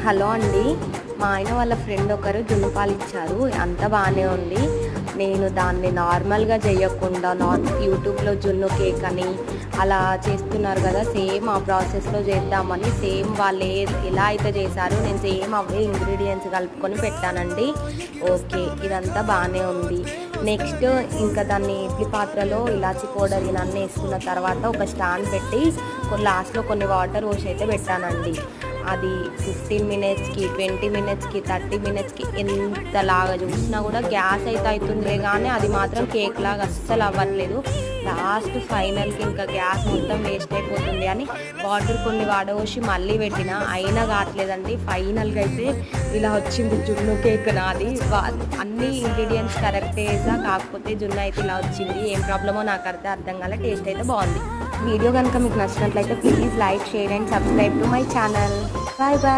Hello అండి, మా ఆయన వాళ్ళ ఫ్రెండ్ ఒకరు జున్ను పాలు ఇచ్చారు. అంతా బాగానే ఉంది. నేను దాన్ని నార్మల్గా చేయకుండా యూట్యూబ్లో జున్ను కేక్ అని అలా చేస్తున్నారు కదా, సేమ్ ఆ ప్రాసెస్లో చేద్దామని సేమ్ వాళ్ళు ఎలా అయితే చేశారో నేను సేమ్ అవే ఇంగ్రీడియంట్స్ కలుపుకొని పెట్టానండి. ఓకే, ఇదంతా బాగానే ఉంది. నెక్స్ట్ ఇంకా దాన్ని ఇడ్లీ పాత్రలో ఇలాచి పౌడర్ ఇవన్నీ వేసుకున్న తర్వాత ఒక స్టాండ్ పెట్టి లాస్ట్లో కొన్ని వాటర్ పోసి అయితే పెట్టానండి. అది 15 మినిట్స్కి 20 మినిట్స్కి 30 మినిట్స్కి ఎంతలాగా చూసినా కూడా గ్యాస్ అయితే అవుతుందిలే, కానీ అది మాత్రం కేక్ లాగా అస్సలు అవ్వట్లేదు. లాస్ట్ ఫైనల్కి ఇంకా గ్యాస్ మొత్తం వేస్ట్ అయిపోతుంది అని వాటర్ కొన్ని వాడవోసి మళ్ళీ పెట్టినా అయినా కావట్లేదండి. ఫైనల్గా అయితే ఇలా వచ్చింది జున్ను కేక్ నాది. అన్ని ఇంగ్రీడియంట్స్ కరెక్ట్ వేసా, కాకపోతే జున్ను అయితే ఇలా వచ్చింది. ఏం ప్రాబ్లమో నాకు అర్థం కాలే. టేస్ట్ అయితే బాగుంది. వీడియో కనుక మీకు నచ్చినట్లయితే please like, share and subscribe to my channel. Bye bye.